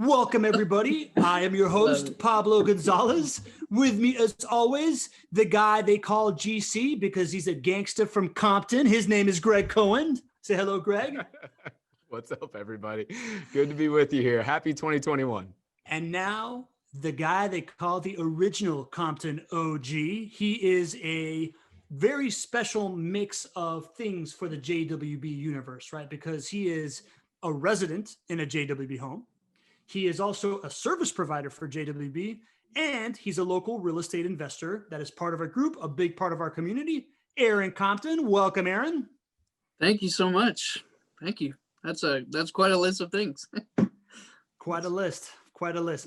Welcome, everybody. I am your host, Pablo Gonzalez. With me, as always, the guy they call GC because he's a gangster from Compton. His name is Gregg Cohen. Say hello, Greg. What's up, everybody? Good to be with you here. Happy 2021. And now, the guy they call the original Compton OG. He is a very special mix of things for the JWB universe, right? Because he is a resident in a JWB home. He is also a service provider for JWB, and he's a local real estate investor that is part of our group, a big part of our community. Aaron Compton, welcome, Aaron. Thank you so much. Thank you. That's quite a list of things. Quite a list,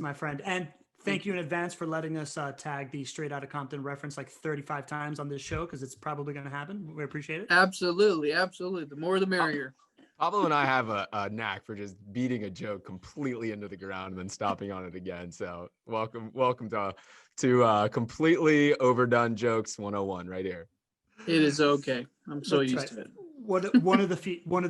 my friend. And thank you in advance for letting us tag the Straight Outta Compton reference like 35 times on this show, because it's probably going to happen. We appreciate it. Absolutely. The more the merrier. Pablo and I have a knack for just beating a joke completely into the ground and then stopping on it again. So welcome to completely overdone jokes 101 right here. It is okay. I'm so That's used right. to it. One of the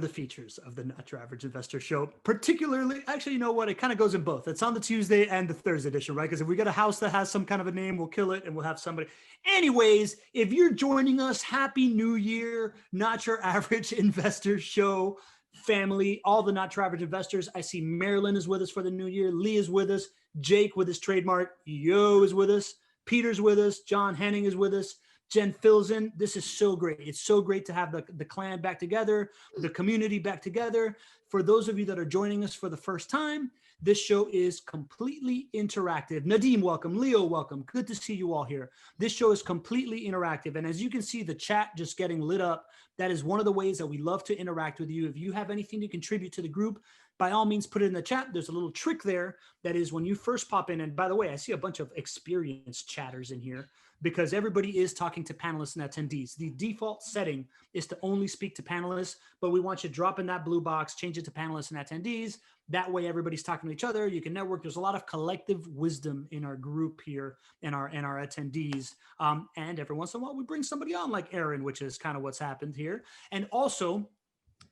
features of the Not Your Average Investor Show, particularly, actually, you know what? It kind of goes in both. It's on the Tuesday and the Thursday edition, right? Because if we get a house that has some kind of a name, we'll kill it and we'll have somebody. Anyways, if you're joining us, Happy New Year, Not Your Average Investor Show family, all the Not Your Average Investors. I see Marilyn is with us for the new year. Lee is with us. Jake with his trademark. Yo is with us. Peter's with us. John Henning is with us. Jen fills in. This is so great. It's so great to have the clan back together, the community back together. For those of you that are joining us for the first time, this show is completely interactive. Nadeem, welcome. Leo, welcome. Good to see you all here. This show is completely interactive. And as you can see, the chat just getting lit up. That is one of the ways that we love to interact with you. If you have anything to contribute to the group, by all means, put it in the chat. There's a little trick there. That is when you first pop in. And by the way, I see a bunch of experienced chatters in here, because everybody is talking to panelists and attendees. The default setting is to only speak to panelists, but we want you to drop in that blue box, change it to panelists and attendees. That way everybody's talking to each other. You can network. There's a lot of collective wisdom in our group here and our attendees. And every once in a while we bring somebody on like Aaron, which is kind of what's happened here. And also,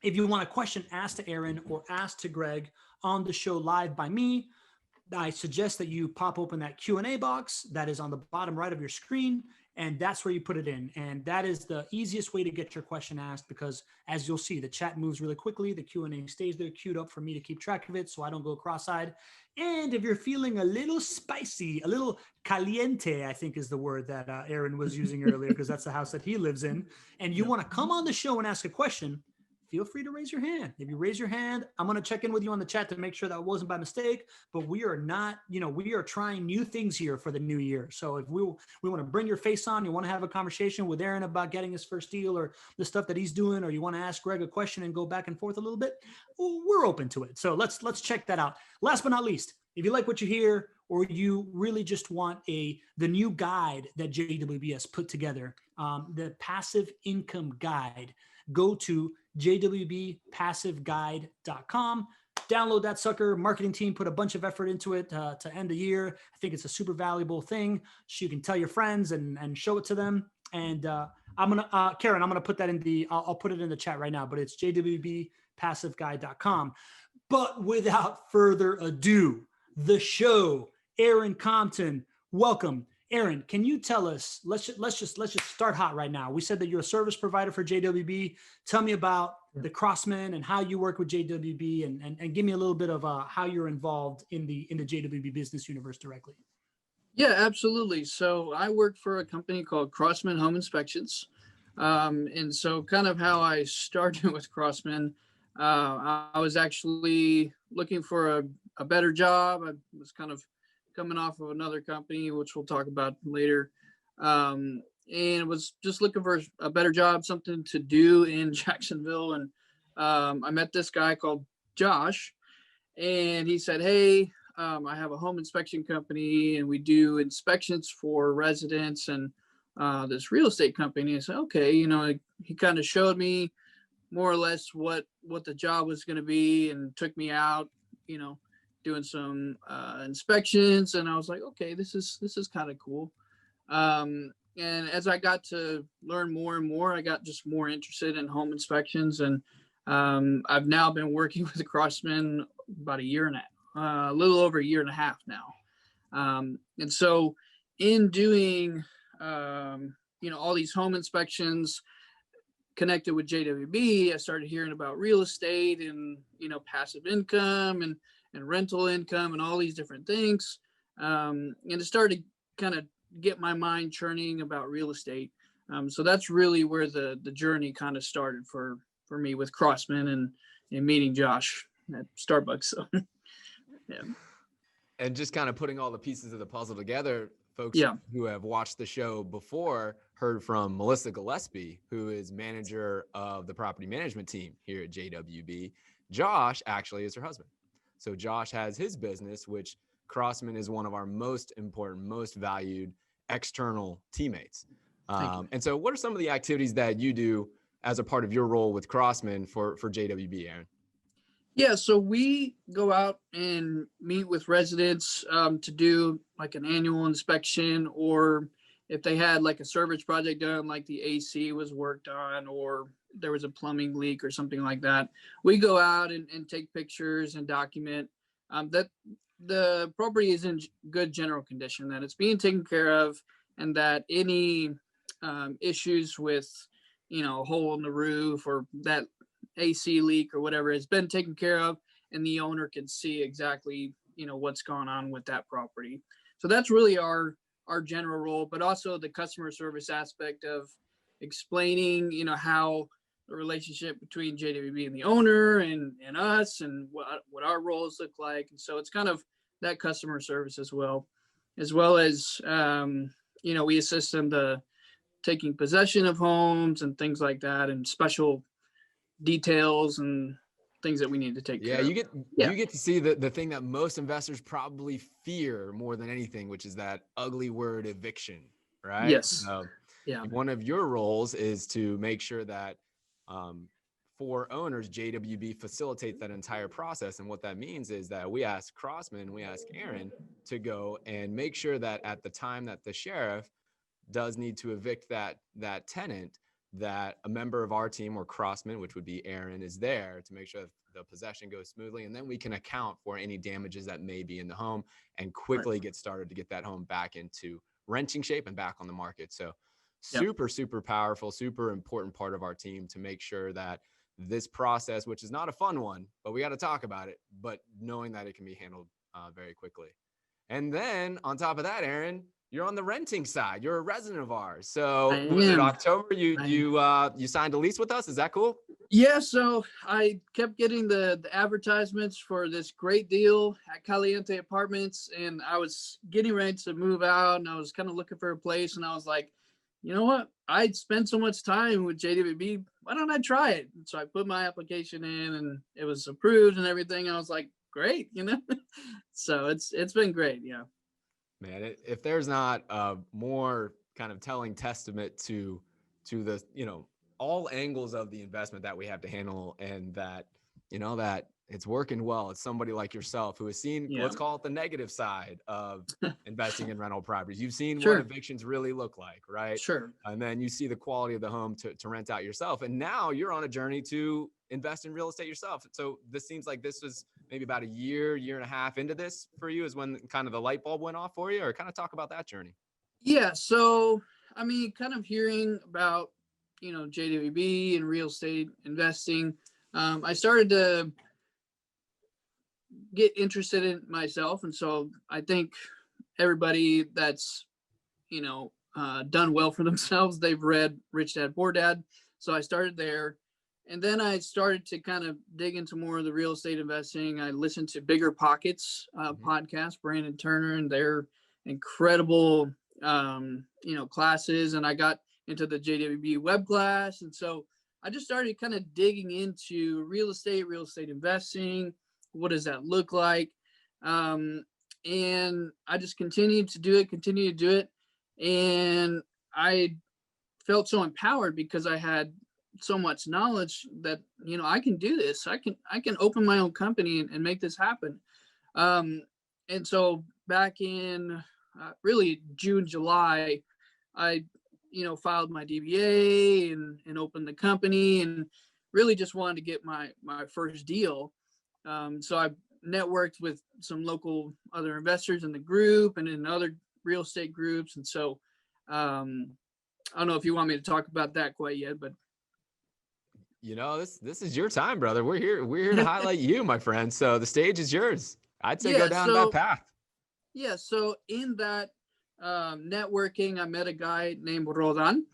if you want a question asked to Aaron or asked to Greg on the show live by me, I suggest that you pop open that Q&A box that is on the bottom right of your screen, and that's where you put it in. And that is the easiest way to get your question asked, because as you'll see, the chat moves really quickly. The Q&A stays there queued up for me to keep track of it so I don't go cross-eyed. And if you're feeling a little spicy, a little caliente, I think is the word that Aaron was using earlier, because that's the house that he lives in, and you want to come on the show and ask a question, feel free to raise your hand. If you raise your hand, I'm going to check in with you on the chat to make sure that wasn't by mistake, but we are not, we are trying new things here for the new year. So if we want to bring your face on, you want to have a conversation with Aaron about getting his first deal or the stuff that he's doing, or you want to ask Greg a question and go back and forth a little bit, we're open to it. So let's check that out. Last but not least, if you like what you hear, or you really just want the new guide that JWB has put together, the passive income guide, go to jwbpassiveguide.com. Download that sucker. Marketing team put a bunch of effort into it to end the year. I think it's a super valuable thing. So you can tell your friends and show it to them. And Karen, I'm gonna put that I'll put it in the chat right now, but it's jwbpassiveguide.com. But without further ado, the show, Aaron Compton, welcome. Aaron, can you tell us, let's just start hot right now. We said that you're a service provider for JWB. Tell me about the Crossman and how you work with JWB, and give me a little bit of how you're involved in the JWB business universe directly. Yeah, absolutely. So I work for a company called Crossman Home Inspections. And so kind of how I started with Crossman, I was actually looking for a better job. I was kind of coming off of another company, which we'll talk about later. And was just looking for a better job, something to do in Jacksonville. And I met this guy called Josh, and he said, hey, I have a home inspection company and we do inspections for residents and this real estate company. I said, okay, he kind of showed me more or less what the job was going to be and took me out, doing some inspections, and I was like, okay, this is kind of cool. And as I got to learn more and more, I got just more interested in home inspections, and I've now been working with Crossman about a year and a little over a year and a half now. And so in doing, all these home inspections connected with JWB, I started hearing about real estate and, passive income and rental income and all these different things. And it started to kind of get my mind churning about real estate. So that's really where the journey kind of started for me with Crossman and meeting Josh at Starbucks. So, yeah. And just kind of putting all the pieces of the puzzle together, folks who have watched the show before heard from Melissa Gillespie, who is manager of the property management team here at JWB. Josh actually is her husband. So Josh has his business, which Crossman is one of our most important, most valued external teammates. And so what are some of the activities that you do as a part of your role with Crossman for JWB, Aaron? Yeah, so we go out and meet with residents to do like an annual inspection, or if they had like a service project done, like the AC was worked on, or there was a plumbing leak or something like that. We go out and take pictures and document that the property is in good general condition, that it's being taken care of, and that any issues with, a hole in the roof or that AC leak or whatever has been taken care of, and the owner can see exactly, what's going on with that property. So that's really our general role, but also the customer service aspect of explaining, how the relationship between JWB and the owner and us and what our roles look like. And so it's kind of that customer service as well as, we assist them to taking possession of homes and things like that, and special details and things that we need to take care of. You get to see the thing that most investors probably fear more than anything, which is that ugly word eviction, right? Yes. One of your roles is to make sure that for owners, JWB facilitates that entire process. And what that means is that we ask Crossman, we ask Aaron to go and make sure that at the time that the sheriff does need to evict that tenant, that a member of our team or Crossman, which would be Aaron, is there to make sure the possession goes smoothly. And then we can account for any damages that may be in the home and quickly get started to get that home back into renting shape and back on the market. So super, super powerful, super important part of our team to make sure that this process, which is not a fun one, but we got to talk about it, but knowing that it can be handled very quickly. And then on top of that, Aaron, you're on the renting side. You're a resident of ours. So in October, you signed a lease with us. Is that cool? Yeah. So I kept getting the advertisements for this great deal at Caliente Apartments, and I was getting ready to move out, and I was kind of looking for a place, and I was like, you know what? I'd spent so much time with JWB. Why don't I try it? And so I put my application in, and it was approved and everything. I was like, great, So it's been great. Yeah. Man, if there's not a more kind of telling testament to the, all angles of the investment that we have to handle, and that, that it's working well. It's somebody like yourself who has seen, let's call it the negative side of investing in rental properties. You've seen what evictions really look like, right? Sure. And then you see the quality of the home to rent out yourself. And now you're on a journey to invest in real estate yourself. So this seems like this was maybe about a year and a half into this for you is when kind of the light bulb went off for you, or kind of talk about that journey. Yeah. So, kind of hearing about, JWB and real estate investing, I started to get interested in myself. And so I think everybody that's, done well for themselves, they've read Rich Dad, Poor Dad. So I started there. And then I started to kind of dig into more of the real estate investing. I listened to Bigger Pockets podcast, Brandon Turner, and their incredible, classes. And I got into the JWB web class. And so I just started kind of digging into real estate investing. What does that look like? And I just continued to do it. And I felt so empowered because I had so much knowledge that, I can do this. I can open my own company and make this happen. And so back in really June, July, I, filed my DBA and opened the company, and really just wanted to get my first deal. So I networked with some local other investors in the group and in other real estate groups. And so I don't know if you want me to talk about that quite yet, but this is your time, brother. We're here to highlight you, my friend. So the stage is yours. I'd say go down that path. Yeah. So in that networking, I met a guy named Rodan,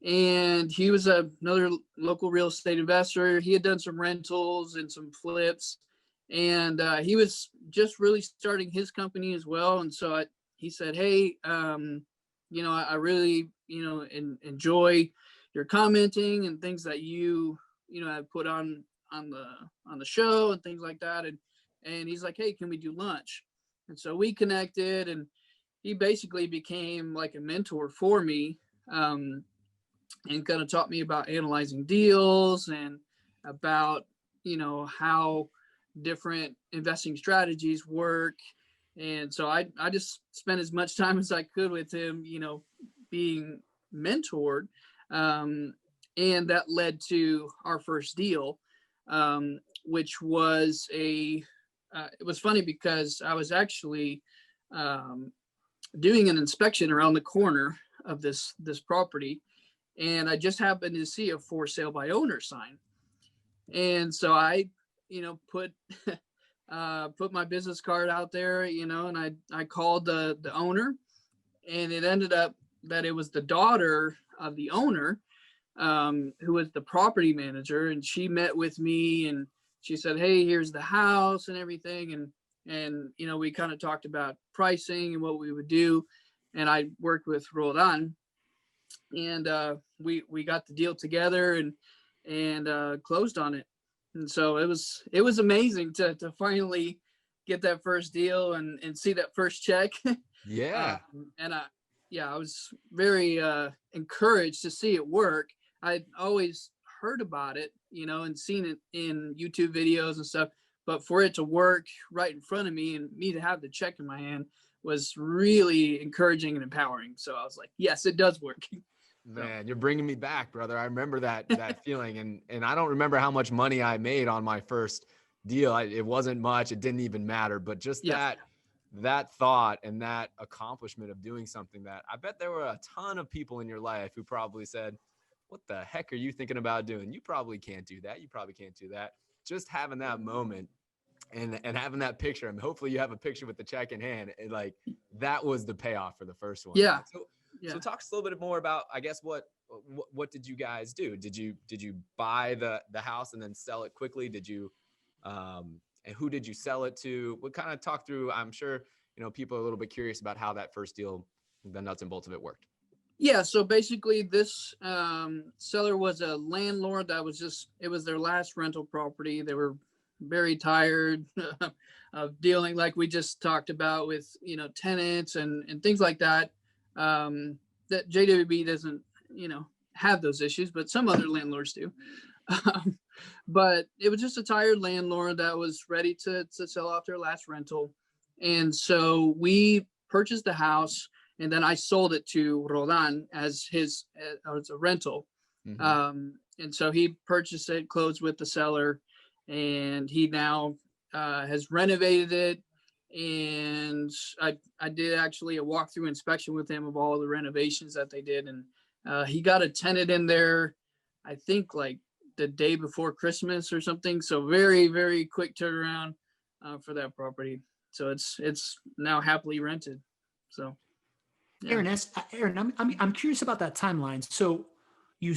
and he was another local real estate investor. He had done some rentals and some flips, and he was just really starting his company as well. And so he said, hey, I really, enjoy your commenting and things that you have put on the show and things like that. And he's like, hey, can we do lunch? And so we connected, and he basically became like a mentor for me, and kind of taught me about analyzing deals and about, how different investing strategies work. And so I just spent as much time as I could with him, being mentored. And that led to our first deal, which was it was funny because I was actually doing an inspection around the corner of this property, and I just happened to see a for sale by owner sign. And so I, put my business card out there, and I called the owner, and it ended up that it was the daughter of the owner, who was the property manager. And she met with me, and she said, hey, here's the house and everything. And we kind of talked about pricing and what we would do. And I worked with Rodan, and we got the deal together and closed on it. And so it was amazing to finally get that first deal and see that first check. Yeah. I was very encouraged to see it work. I'd always heard about it, and seen it in YouTube videos and stuff, but for it to work right in front of me and me to have the check in my hand was really encouraging and empowering. So I was like, yes, it does work. Man, you're bringing me back, brother. I remember that feeling, and I don't remember how much money I made on my first deal. It wasn't much. It didn't even matter, but just that thought and that accomplishment of doing something that I bet there were a ton of people in your life who probably said, what the heck are you thinking about doing? You probably can't do that. You probably can't do that. Just having that moment and having that picture, and hopefully you have a picture with the check in hand, like that was the payoff for the first one. Yeah. So talk us a little bit more about, I guess, what did you guys do? Did you buy the house and then sell it quickly? Did you, and who did you sell it to? What kind of talk through, I'm sure, people are a little bit curious about how that first deal, the nuts and bolts of it worked. Yeah. So basically this seller was a landlord that it was their last rental property. They were very tired of dealing, like we just talked about, with, tenants and things like that. That JWB doesn't, have those issues, but some other landlords do. But it was just a tired landlord that was ready to sell off their last rental. And so we purchased the house, and then I sold it to Rodan as a rental. Mm-hmm. And so he purchased it, closed with the seller, and he now has renovated it. And I did actually a walkthrough inspection with him of all the renovations that they did. And he got a tenant in there, I think like the day before Christmas or something. So very, very quick turnaround for that property. So it's now happily rented. So yeah. Aaron, I'm curious about that timeline. So you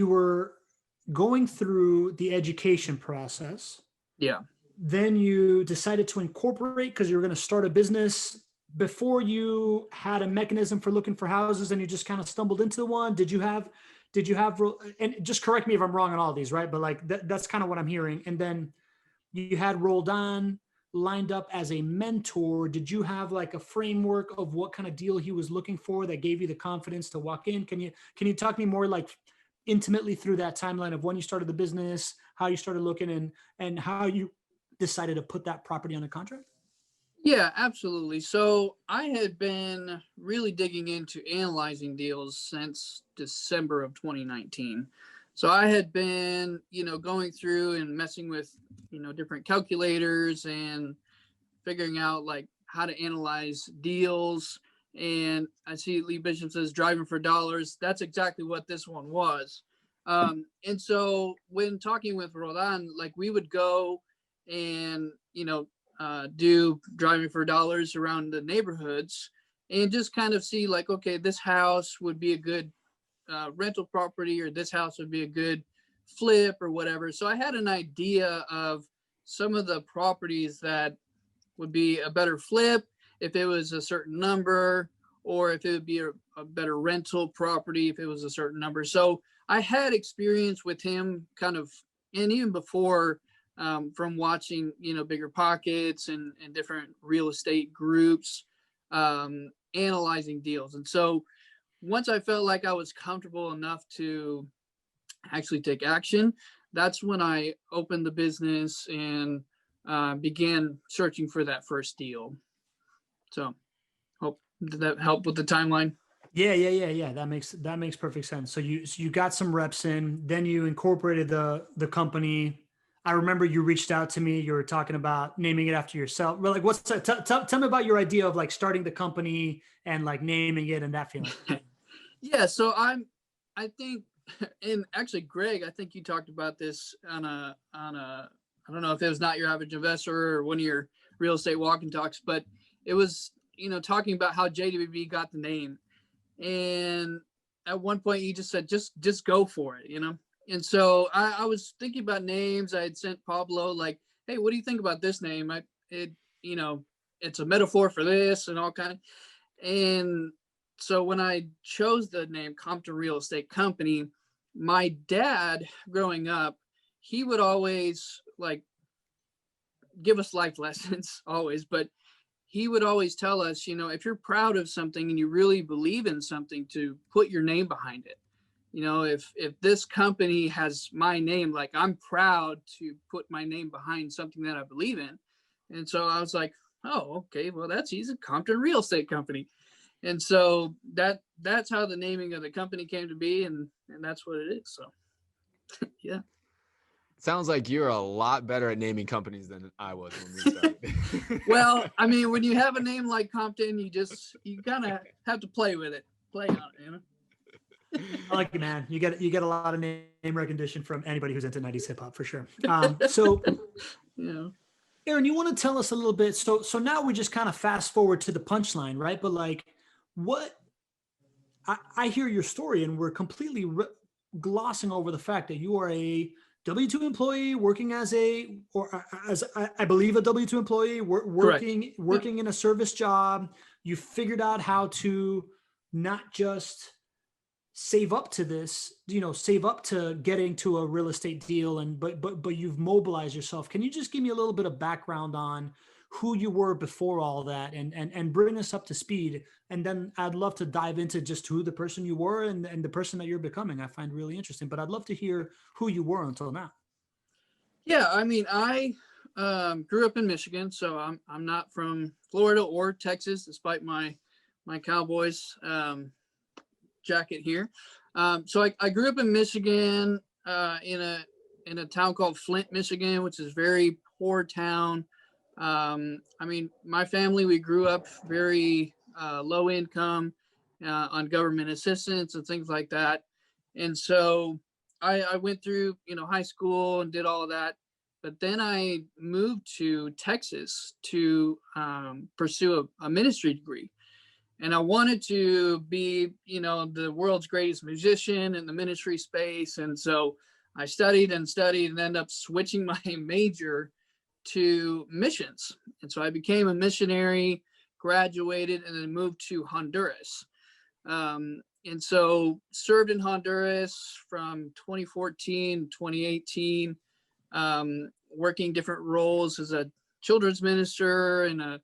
were going through the education process. Yeah. Then you decided to incorporate because you were going to start a business before you had a mechanism for looking for houses, and you just kind of stumbled into one. Did you have, and just correct me if I'm wrong on all of these, right? But like that's kind of what I'm hearing. And then you had Roldan lined up as a mentor. Did you have like a framework of what kind of deal he was looking for that gave you the confidence to walk in? Can you talk to me more like intimately through that timeline of when you started the business, how you started looking, and how you decided to put that property under contract? Yeah, absolutely. So I had been really digging into analyzing deals since December of 2019. So I had been, going through and messing with, different calculators and figuring out like how to analyze deals. And I see Lee Bishop says driving for dollars. That's exactly what this one was. And so when talking with Rodan, like we would go and, do driving for dollars around the neighborhoods and just kind of see like, okay, this house would be a good rental property, or this house would be a good flip or whatever. So I had an idea of some of the properties that would be a better flip if it was a certain number, or if it would be a better rental property if it was a certain number. So I had experience with him kind of, and even before, from watching, Bigger Pockets and different real estate groups, analyzing deals. And so once I felt like I was comfortable enough to actually take action, that's when I opened the business and began searching for that first deal. So did that help with the timeline? Yeah. That makes perfect sense. So you got some reps in, then you incorporated the company. I remember you reached out to me. You were talking about naming it after yourself. Well, like, what's that? Tell me about your idea of like starting the company and like naming it and that feeling. Yeah. So I think, and actually, Greg, I think you talked about this on a, I don't know if it was Not Your Average Investor or one of your real estate walking talks, but it was, talking about how JWB got the name. And at one point you just said, just go for it, And so I was thinking about names. I had sent Pablo like, hey, what do you think about this name? It's a metaphor for this and all kind of, and so when I chose the name Compton Real Estate Company, my dad growing up, he would always like give us life lessons always, but he would always tell us, if you're proud of something and you really believe in something, to put your name behind it. If this company has my name, like I'm proud to put my name behind something that I believe in. And so I was like, oh, okay, well, that's easy. Compton Real Estate Company. And so that's how the naming of the company came to be. And that's what it is. So, yeah. Sounds like you're a lot better at naming companies than I was when we started. Well, I mean, when you have a name like Compton, you kind of have to play with it, play on it, I like it, man. You get a lot of name recognition from anybody who's into 90s hip hop for sure. So, Aaron, you want to tell us a little bit? So now we just kind of fast forward to the punchline, right? But like, what I hear your story, and we're completely glossing over the fact that you are a W-2 employee working as I believe a W-2 employee working in a service job. You figured out how to not just save up to this, save up to getting to a real estate deal, but you've mobilized yourself. Can you just give me a little bit of background on who you were before all that, and bring us up to speed? And then I'd love to dive into just who the person you were and the person that you're becoming. I find really interesting, but I'd love to hear who you were until now. Yeah, I mean, I grew up in Michigan, so I'm not from Florida or Texas, despite my Cowboys jacket here. So I grew up in Michigan, in a town called Flint, Michigan, which is a very poor town. I mean, my family, we grew up very low income, on government assistance and things like that. And so I went through, high school and did all of that. But then I moved to Texas to pursue a ministry degree. And I wanted to be, the world's greatest musician in the ministry space. And so I studied and ended up switching my major to missions. And so I became a missionary, graduated, and then moved to Honduras. And so served in Honduras from 2014 to 2018, working different roles as a children's minister and a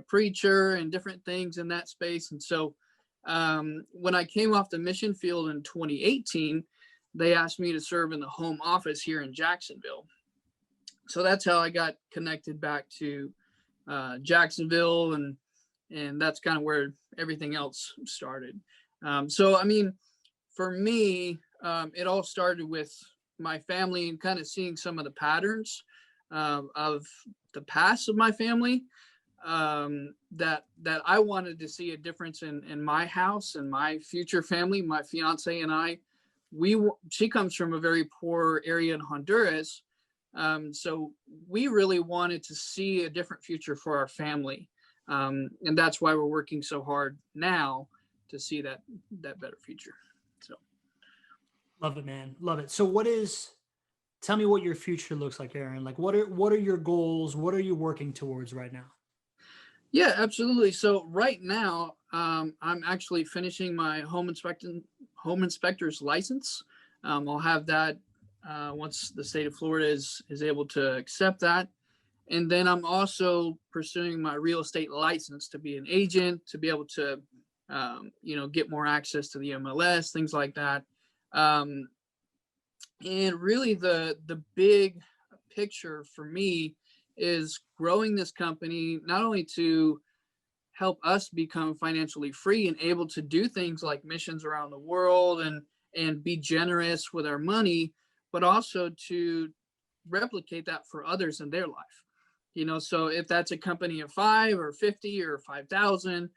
preacher and different things in that space. And so when I came off the mission field in 2018, they asked me to serve in the home office here in Jacksonville. So that's how I got connected back to Jacksonville, and that's kind of where everything else started. So, I mean, for me, it all started with my family and kind of seeing some of the patterns of the past of my family, that I wanted to see a difference in my house and my future family. My fiance and I, she comes from a very poor area in Honduras. So we really wanted to see a different future for our family. And that's why we're working so hard now to see that better future. So. Love it, man. Love it. So tell me what your future looks like, Aaron. Like what are your goals? What are you working towards right now? Yeah, absolutely. So right now, I'm actually finishing my home inspector's license. I'll have that once the state of Florida is able to accept that. And then I'm also pursuing my real estate license to be an agent, to be able to, get more access to the MLS, things like that. And really the big picture for me is growing this company, not only to help us become financially free and able to do things like missions around the world and be generous with our money, but also to replicate that for others in their life. So if that's a company of 5 or 50 or 5,000,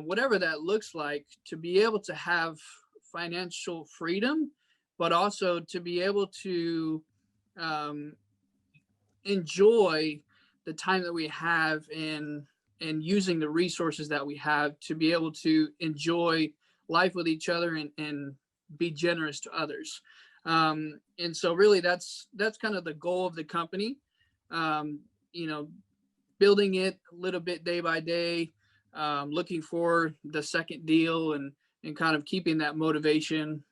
whatever that looks like, to be able to have financial freedom, but also to be able to enjoy the time that we have and using the resources that we have to be able to enjoy life with each other and be generous to others. And so really that's kind of the goal of the company. Building it a little bit day by day, looking for the second deal and kind of keeping that motivation,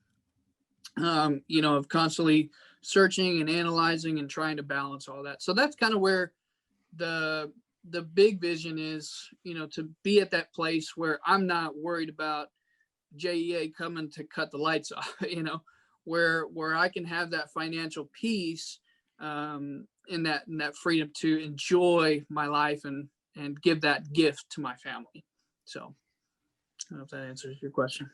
of constantly searching and analyzing and trying to balance all that. So that's kind of where the big vision is, to be at that place where I'm not worried about JEA coming to cut the lights off, where I can have that financial peace, and that freedom to enjoy my life and give that gift to my family. So I don't know if that answers your question.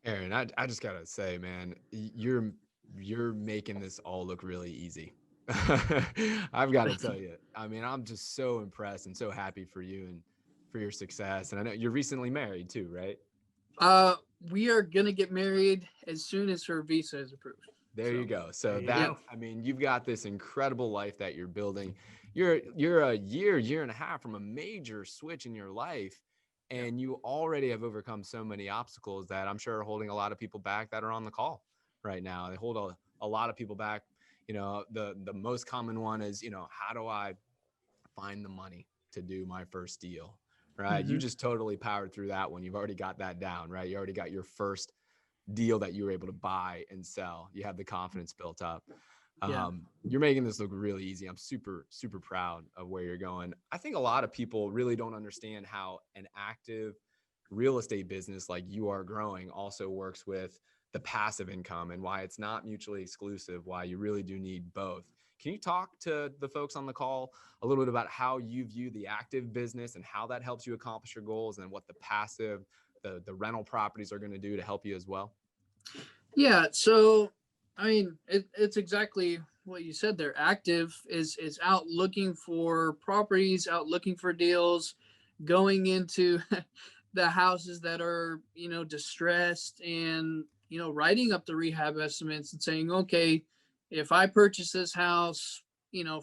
Aaron, I just gotta say, man, you're making this all look really easy. I've got to tell you, I mean, I'm just so impressed and so happy for you and for your success. And I know you're recently married too, right? We are gonna get married as soon as her visa is approved. There you go. So I mean, you've got this incredible life that you're building. You're a year and a half from a major switch in your life. And you already have overcome so many obstacles that I'm sure are holding a lot of people back that are on the call right now. They hold a lot of people back. The most common one is, how do I find the money to do my first deal, right? Mm-hmm. You just totally powered through that one. You've already got that down, right? You already got your first deal that you were able to buy and sell. You have the confidence built up. You're making this look really easy. I'm super, super proud of where you're going. I think a lot of people really don't understand how an active real estate business like you are growing also works with the passive income and why it's not mutually exclusive, why you really do need both. Can you talk to the folks on the call a little bit about how you view the active business and how that helps you accomplish your goals and what the passive, the rental properties are going to do to help you as well? Yeah. So, I mean, it's exactly what you said there. Active is out looking for properties, out looking for deals, going into the houses that are, distressed and, writing up the rehab estimates and saying, okay, if I purchase this house,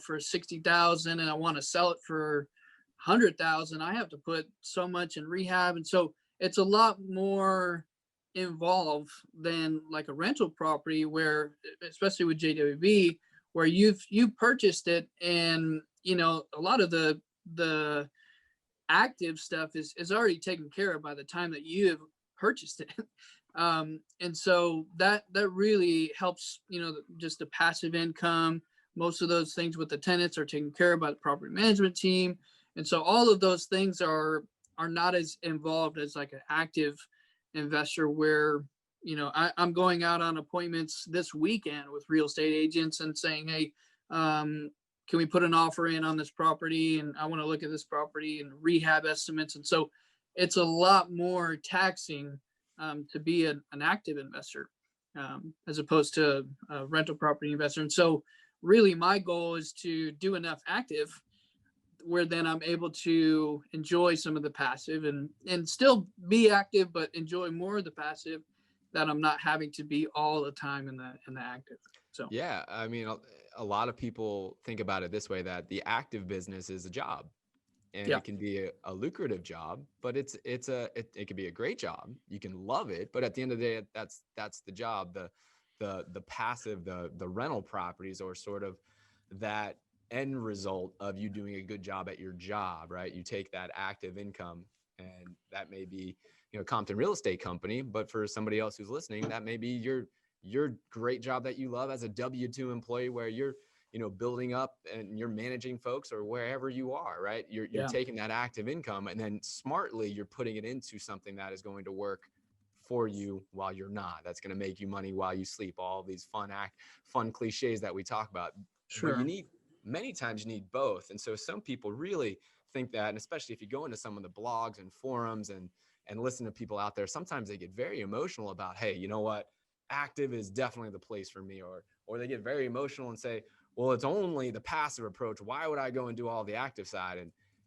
for 60,000 and I want to sell it for 100,000, I have to put so much in rehab. And so it's a lot more involved than like a rental property where, especially with JWB, where you've purchased it and, a lot of the active stuff is already taken care of by the time that you have purchased it. And so that really helps, just the passive income. Most of those things with the tenants are taken care of by the property management team. And so all of those things are not as involved as like an active investor where, I'm going out on appointments this weekend with real estate agents and saying, hey, can we put an offer in on this property? And I want to look at this property and rehab estimates. And so it's a lot more taxing to be an active investor. as opposed to a rental property investor. And so really my goal is to do enough active where then I'm able to enjoy some of the passive and still be active, but enjoy more of the passive, that I'm not having to be all the time in the active. So Yeah, I mean, a lot of people think about it this way, that the active business is a job, and yeah, it can be a lucrative job, but it can be a great job. You can love it, but at the end of the day, that's the job. The passive, the rental properties are sort of that end result of you doing a good job at your job, right? You take that active income, and that may be, Compton Real Estate Company, but for somebody else who's listening, that may be your great job that you love as a W-2 employee, where you're building up and you're managing folks, or wherever you are, right? You're yeah, taking that active income, and then smartly you're putting it into something that is going to work for you while you're not. That's going to make you money while you sleep. All these fun cliches that we talk about. But sure. many times you need both. And so some people really think that, and especially if you go into some of the blogs and forums and listen to people out there, sometimes they get very emotional about, hey, you know what? Active is definitely the place for me. Or they get very emotional and say, well, it's only the passive approach. Why would I go and do all the active side?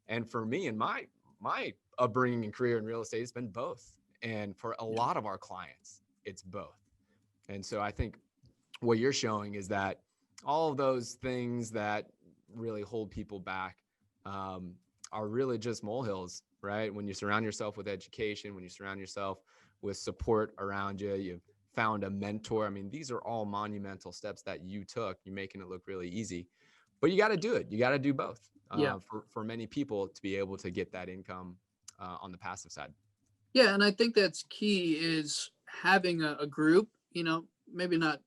And for me and my upbringing and career in real estate, it's been both. And for a lot of our clients, it's both. And so I think what you're showing is that all of those things that really hold people back are really just molehills, right? When you surround yourself with education, when you surround yourself with support around you, you've found a mentor. I mean, these are all monumental steps that you took. You're making it look really easy, but you got to do it. You got to do both Yeah. for many people to be able to get that income on the passive side. Yeah. And I think that's key, is having a group, maybe not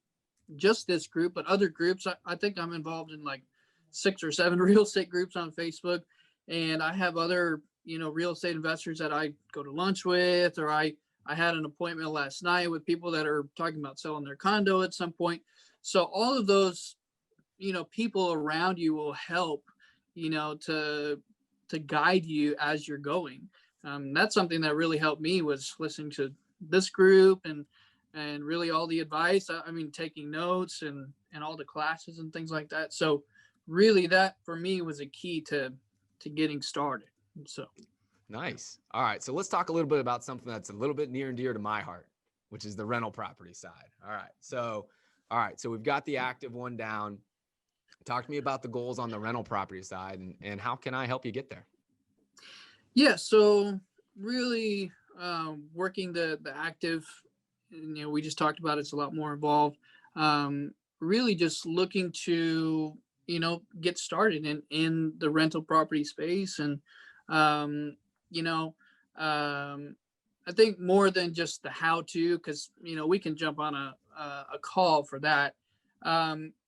just this group, but other groups. I think I'm involved in like 6 or 7 real estate groups on Facebook. And I have other, real estate investors that I go to lunch with, or I had an appointment last night with people that are talking about selling their condo at some point. So all of those, people around you will help, to guide you as you're going. That's something that really helped me, was listening to this group and really all the advice. I mean, taking notes and all the classes and things like that. So really that for me was a key to getting started. So Nice. All right. So let's talk a little bit about something that's a little bit near and dear to my heart, which is the rental property side. All right. So we've got the active one down. Talk to me about the goals on the rental property side, and how can I help you get there? yeah, so really working the active, we just talked about, it's a lot more involved. Really just looking to, get started in the rental property space. And, I think more than just the how to, because, we can jump on a call for that,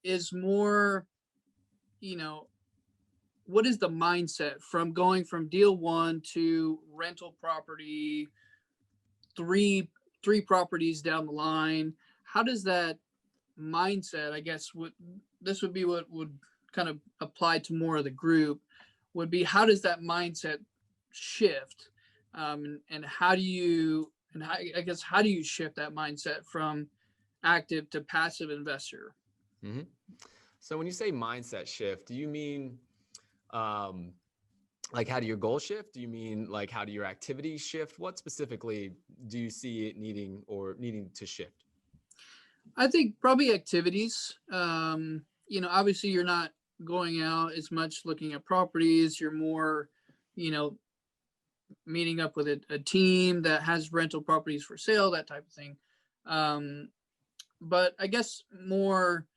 is more, what is the mindset from going from deal one to rental property, three properties down the line? How does that mindset, I guess, this would be what would kind of apply to more of the group, would be, how does that mindset shift, and how do you shift that mindset from active to passive investor? Mm-hmm. So when you say mindset shift, do you mean like how do your goals shift? Do you mean like how do your activities shift? What specifically do you see it needing to shift? I think probably activities. Obviously you're not going out as much looking at properties. You're more, meeting up with a team that has rental properties for sale, that type of thing. But I guess more,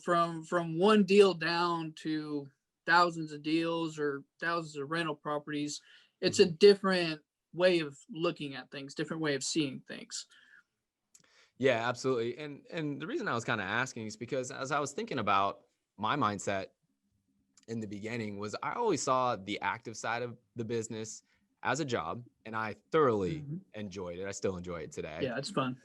from one deal down to thousands of deals or thousands of rental properties, it's a different way of looking at things, different way of seeing things. Yeah, absolutely. And the reason I was kind of asking is because as I was thinking about my mindset in the beginning, was I always saw the active side of the business as a job, and I thoroughly enjoyed it. I still enjoy it today. Yeah, it's fun.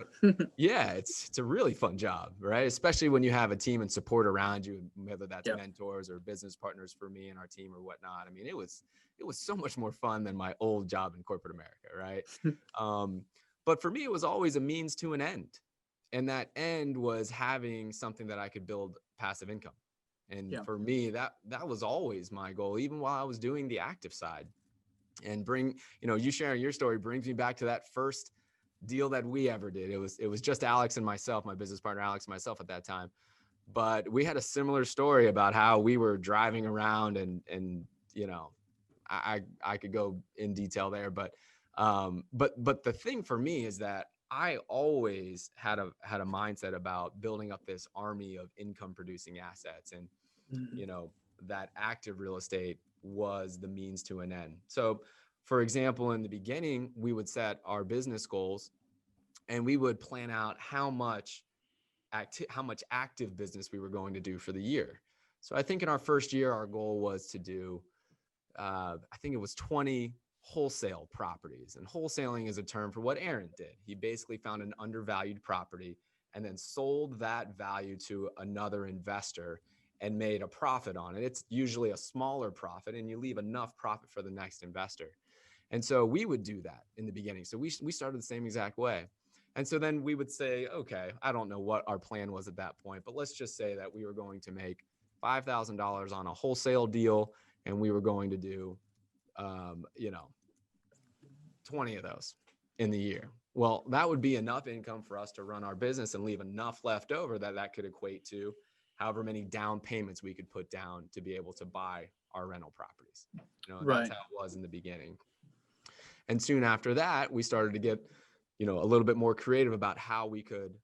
Yeah, it's a really fun job, right? Especially when you have a team and support around you, whether that's mentors or business partners for me and our team or whatnot. I mean, it was so much more fun than my old job in corporate America, right? But for me, it was always a means to an end. And that end was having something that I could build passive income. And for me, that was always my goal, even while I was doing the active side. And you sharing your story brings me back to that first deal that we ever did. It was just Alex and myself, my business partner, Alex and myself at that time. But we had a similar story about how we were driving around and I could go in detail there, but the thing for me is that I always had a mindset about building up this army of income producing assets, and that active real estate was the means to an end. So for example, in the beginning, we would set our business goals and we would plan out how much active business we were going to do for the year. So I think in our first year, our goal was to do, I think it was 20 wholesale properties. And wholesaling is a term for what Aaron did. He basically found an undervalued property and then sold that value to another investor and made a profit on it. It's usually a smaller profit, and you leave enough profit for the next investor. And so we would do that in the beginning. So we started the same exact way. And so then we would say, okay, I don't know what our plan was at that point, but let's just say that we were going to make $5,000 on a wholesale deal, and we were going to do, 20 of those in the year. Well, that would be enough income for us to run our business and leave enough left over that could equate to however many down payments we could put down to be able to buy our rental properties. That's how it was in the beginning. And soon after that, we started to get, a little bit more creative about how we could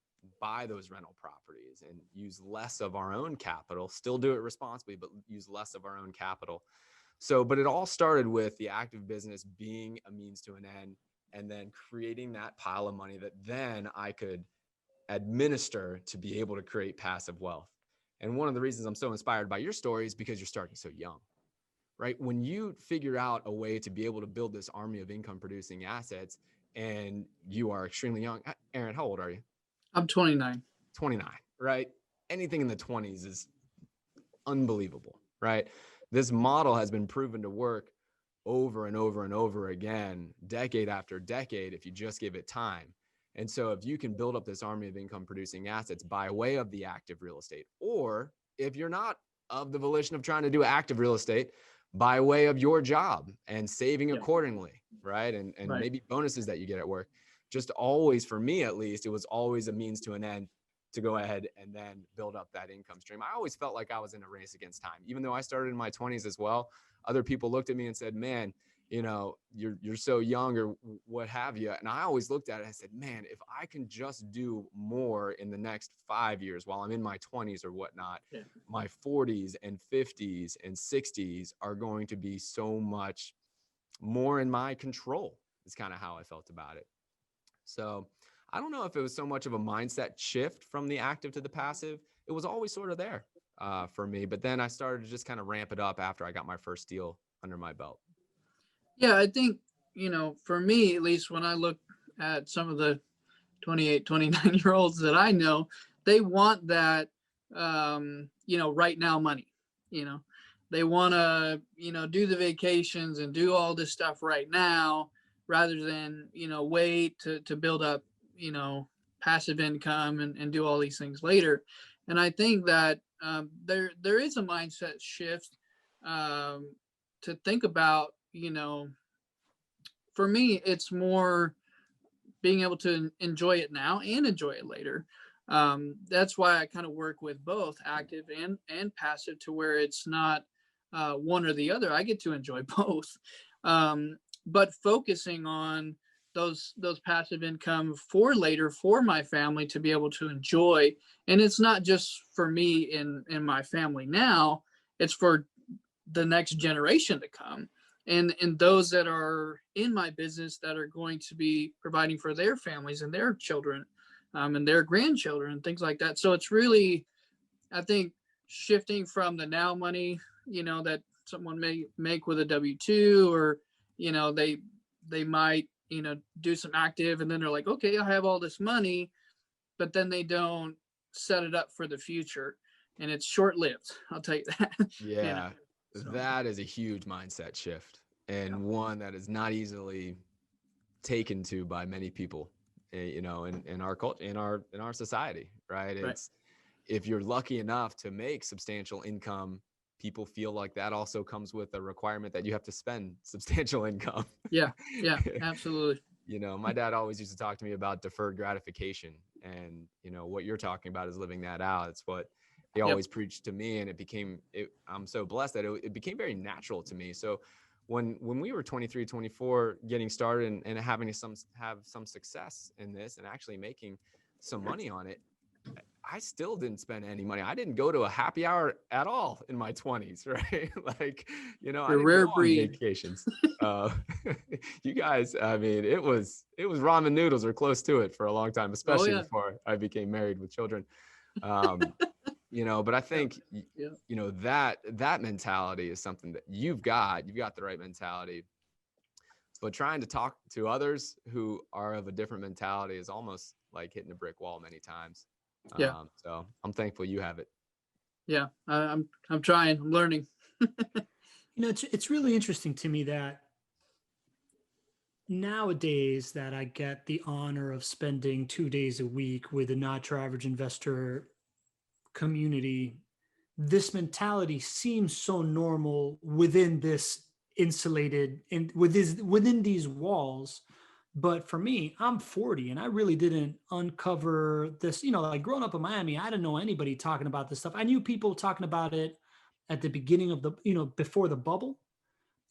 buy those rental properties and use less of our own capital, still do it responsibly, but use less of our own capital. So, but it all started with the active business being a means to an end, and then creating that pile of money that then I could administer to be able to create passive wealth. And one of the reasons I'm so inspired by your story is because you're starting so young, right? When you figure out a way to be able to build this army of income producing assets and you are extremely young. Aaron, how old are you? I'm 29. 29, right? Anything in the 20s is unbelievable, right? This model has been proven to work over and over and over again, decade after decade, if you just give it time. And so if you can build up this army of income producing assets by way of the active real estate, or if you're not of the volition of trying to do active real estate, by way of your job and saving accordingly, right? And maybe bonuses that you get at work. Just always, for me at least, it was always a means to an end to go ahead and then build up that income stream. I always felt like I was in a race against time. Even though I started in my 20s as well, other people looked at me and said, man, you're so young or what have you. And I always looked at it and I said, man, if I can just do more in the next 5 years while I'm in my 20s or whatnot, my 40s and 50s and 60s are going to be so much more in my control, is kind of how I felt about it. So I don't know if it was so much of a mindset shift from the active to the passive. It was always sort of there for me. But then I started to just kind of ramp it up after I got my first deal under my belt. Yeah, I think, for me, at least when I look at some of the 28, 29-year-olds that I know, they want that, right now money. They want to, do the vacations and do all this stuff right now rather than, wait to build up, passive income and do all these things later. And I think that there is a mindset shift to think about, for me, it's more being able to enjoy it now and enjoy it later. That's why I kind of work with both active and passive, to where it's not one or the other. I get to enjoy both, but focusing on those passive income for later, for my family to be able to enjoy. And it's not just for me in my family now, it's for the next generation to come, and those that are in my business that are going to be providing for their families and their children and their grandchildren and things like that. So it's really, I think, shifting from the now money, that someone may make with a W-2, or, they might, do some active and then they're like, okay, I have all this money, but then they don't set it up for the future, and it's short-lived. I'll tell you that. Yeah. That is a huge mindset shift, and one that is not easily taken to by many people. you know, in our culture, in our society, right? Right. It's, if you're lucky enough to make substantial income, people feel like that also comes with a requirement that you have to spend substantial income. Yeah. Yeah. Absolutely. You know, my dad always used to talk to me about deferred gratification, and, you know, what you're talking about is living that out. It's what he Yep. always preached to me, and I'm so blessed that it became very natural to me. So when we were 23, 24, getting started and having have some success in this and actually making some money on it, I still didn't spend any money. I didn't go to a happy hour at all in my 20s, right? Like, you know, I The didn't go rare on breed. vacations. Uh, you guys, I mean, it was ramen noodles or close to it for a long time, Oh especially yeah. before I became married with children. Um, you know, but I Yep. think, Yep. you know, that mentality is something that you've got the right mentality, but trying to talk to others who are of a different mentality is almost like hitting a brick wall many times. Yeah. So I'm thankful you have it. Yeah. I'm trying. I'm learning. You know, it's really interesting to me that nowadays that I get the honor of spending 2 days a week with the not your average investor community, this mentality seems so normal within this insulated and within these walls. But for me, I'm 40 and I really didn't uncover this, you know, like growing up in Miami, I didn't know anybody talking about this stuff. I knew people talking about it at the beginning of the, you know, before the bubble.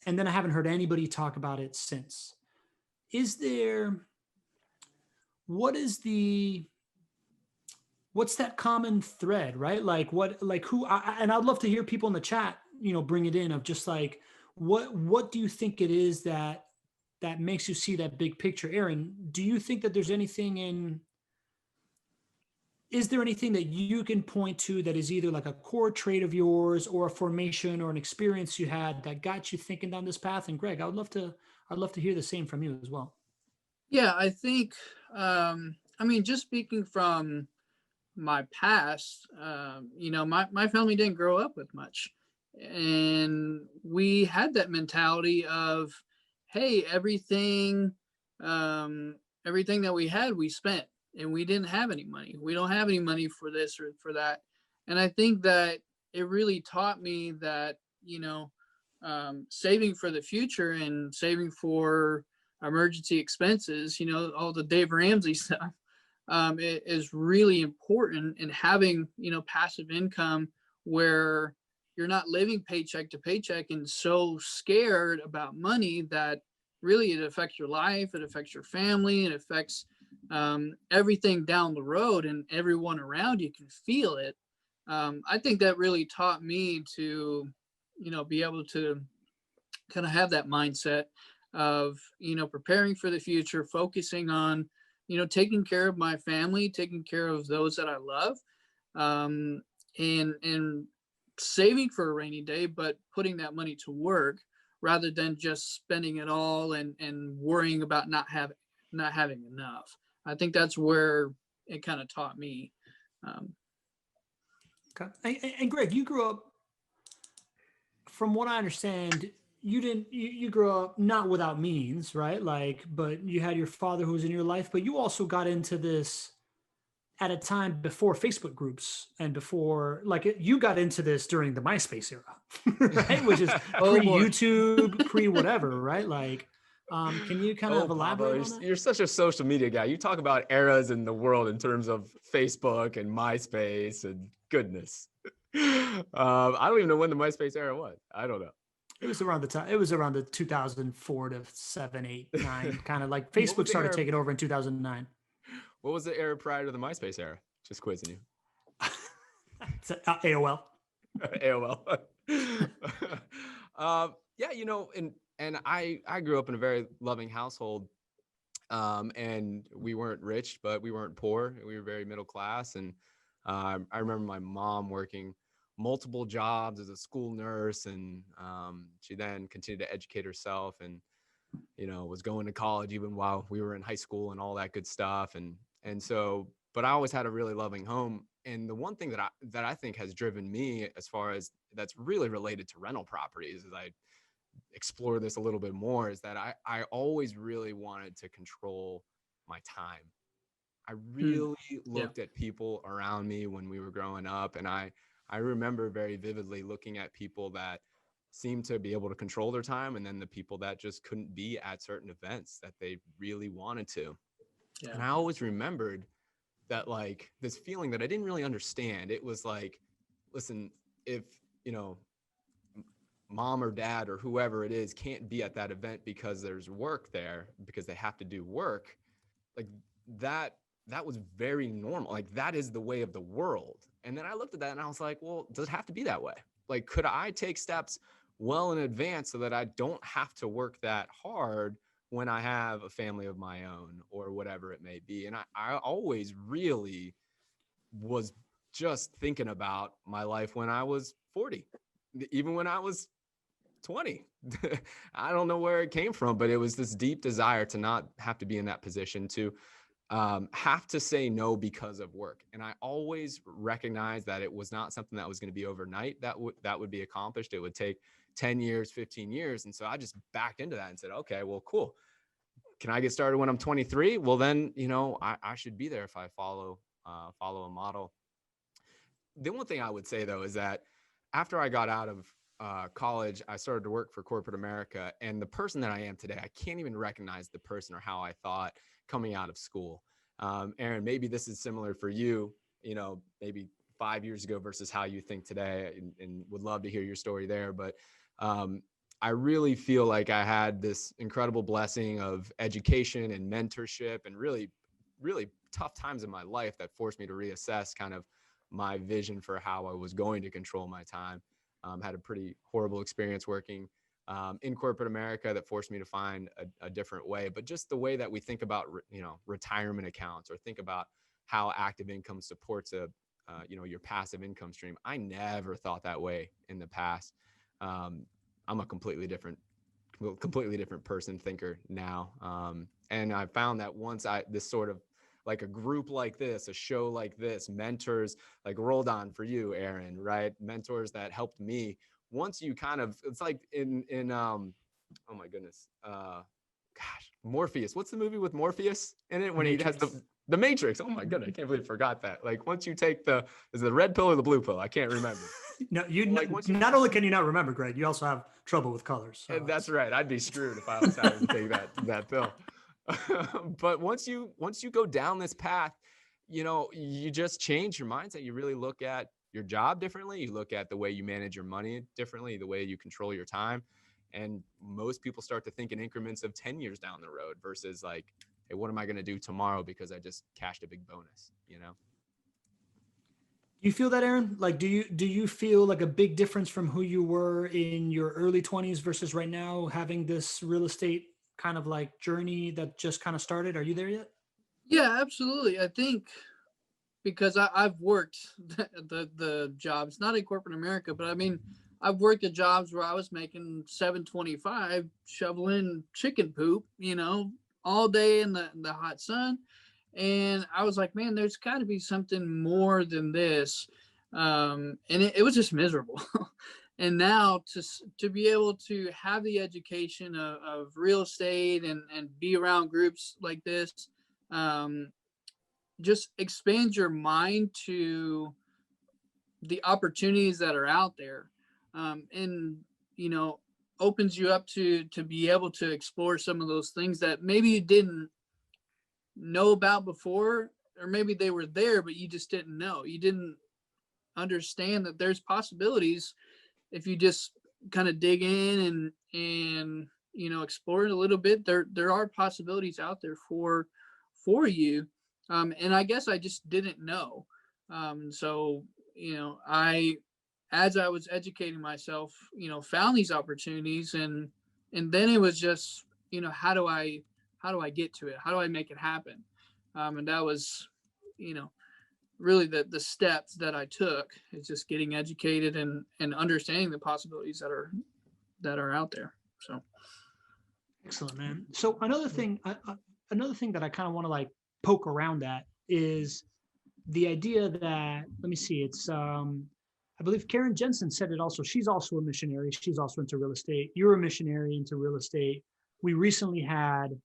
And then I haven't heard anybody talk about it since. Is there, what is the, what's that common thread, right? Like what, like who, and I'd love to hear people in the chat, you know, bring it in of just like, what do you think it is that makes you see that big picture? Aaron, do you think that there's anything in, is there anything that you can point to that is either like a core trait of yours or a formation or an experience you had that got you thinking down this path? And Greg, I'd love to hear the same from you as well. Yeah. I think, I mean, just speaking from my past, my family didn't grow up with much. And we had that mentality of, hey, everything that we had, we spent, and we didn't have any money. We don't have any money for this or for that. And I think that it really taught me that, saving for the future and saving for emergency expenses, all the Dave Ramsey stuff, it is really important, in having, passive income where you're not living paycheck to paycheck and so scared about money that really it affects your life, it affects your family, it affects everything down the road, and everyone around you can feel it. I think that really taught me to, be able to kind of have that mindset of, preparing for the future, focusing on, taking care of my family, taking care of those that I love, and saving for a rainy day, but putting that money to work rather than just spending it all and worrying about not having enough. I think that's where it kind of taught me. Okay. And Greg, you grew up, from what I understand, you grew up not without means, right? Like, but you had your father who was in your life, but you also got into this at a time before Facebook groups and before, like, you got into this during the MySpace era, right? Which is Oh pre boy. YouTube, pre whatever, right? Like, can you kind of elaborate on that? You're such a social media guy. You talk about eras in the world in terms of Facebook and MySpace and goodness. I don't even know when the MySpace era was. I don't know. It was around the time. It was around the 2004 to 7, 8, 9, kind of like What was Facebook the started era? taking over in 2009. What was the era prior to the MySpace era? Just quizzing you. It's AOL. AOL. Yeah, and I grew up in a very loving household, and we weren't rich, but we weren't poor. We were very middle class, and I remember my mom working multiple jobs as a school nurse, and she then continued to educate herself, and was going to college even while we were in high school and all that good stuff, and so. But I always had a really loving home. And the one thing that I think has driven me, as far as that's really related to rental properties, as I explore this a little bit more, is that I always really wanted to control my time. I really looked at people around me when we were growing up, and I remember very vividly looking at people that seemed to be able to control their time, and then the people that just couldn't be at certain events that they really wanted to. Yeah. And I always remembered that, like, this feeling that I didn't really understand. It was like, listen, if, you know, mom or dad or whoever it is can't be at that event because there's work there, because they have to do work, like that was very normal. Like, that is the way of the world. And then I looked at that and I was like, well, does it have to be that way? Like, could I take steps well in advance so that I don't have to work that hard when I have a family of my own or whatever it may be? And I always really was just thinking about my life when I was 40, even when I was 20. I don't know where it came from, but it was this deep desire to not have to be in that position, to have to say no because of work. And I always recognized that it was not something that was going to be overnight that would be accomplished. It would take 10 years, 15 years. And so I just backed into that and said, okay, well, cool. Can I get started when I'm 23? Well, then, you know, I should be there if I follow a model. The one thing I would say, though, is that after I got out of college, I started to work for corporate America, and the person that I am today, I can't even recognize the person or how I thought coming out of school. Aaron, maybe this is similar for you, you know, maybe 5 years ago versus how you think today, and would love to hear your story there. But I really feel like I had this incredible blessing of education and mentorship and really, really tough times in my life that forced me to reassess kind of my vision for how I was going to control my time. Had a pretty horrible experience working in corporate America that forced me to find a different way. But just the way that we think about, you know, retirement accounts, or think about how active income supports you know, your passive income stream. I never thought that way in the past. I'm a completely different person, thinker now. And I found that once this sort of, like a group like this, a show like this, mentors like Rolled On for you, Aaron, right? Mentors that helped me. Once you kind of, it's like in oh my goodness, gosh, Morpheus. What's the movie with Morpheus in it when Matrix. He has the Matrix? Oh my goodness, I can't believe I forgot that. Like, once you take is it the red pill or the blue pill? I can't remember. No, not only can you not remember, Greg, you also have trouble with colors. So that's right. I'd be screwed if I was having to take that pill. But once you go down this path, you know, you just change your mindset. You really look at your job differently. You look at the way you manage your money differently, the way you control your time. And most people start to think in increments of 10 years down the road versus like, hey, what am I going to do tomorrow because I just cashed a big bonus, you know? You feel that, Aaron? Like, do you feel like a big difference from who you were in your early 20s versus right now, having this real estate kind of like journey that just kind of started? Are you there yet? Yeah, absolutely. I think because I've worked the jobs, not in corporate America, but I mean, I've worked at jobs where I was making $7.25 shoveling chicken poop, you know, all day in the hot sun. And I was like, man, there's got to be something more than this. And it was just miserable. And now to be able to have the education of real estate and be around groups like this, just expands your mind to the opportunities that are out there, and, you know, opens you up to be able to explore some of those things that maybe you didn't know about before, or maybe they were there, but you just didn't know. You didn't understand that there's possibilities if you just kind of dig in and you know, explore it a little bit. There are possibilities out there for you, and I guess I just didn't know. So you know, as I was educating myself, you know, found these opportunities, and then it was just, you know, how do I get to it? How do I make it happen? And that was, you know, really the steps that I took, is just getting educated and understanding the possibilities that are out there. So excellent, man. So another thing that I kind of want to like poke around at is the idea that, let me see, it's I believe Karen Jensen said it also. She's also a missionary. She's also into real estate. You're a missionary into real estate. We recently had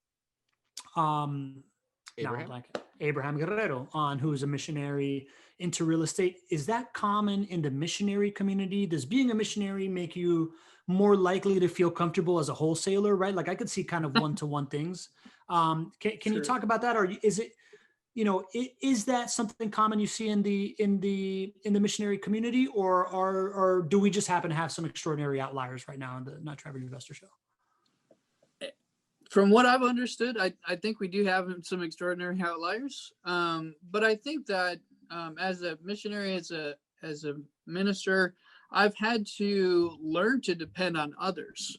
Abraham? Abraham Guerrero on, who's a missionary into real estate. Is that common in the missionary community? Does being a missionary make you more likely to feel comfortable as a wholesaler, right? Like I could see kind of one-to-one things. Can you Sure. talk about that? Or is it, is that something common you see in the missionary community, or do we just happen to have some extraordinary outliers right now in the Not Traveling Investor Show? From what I've understood, I think we do have some extraordinary outliers. But I think that as a missionary, as a minister, I've had to learn to depend on others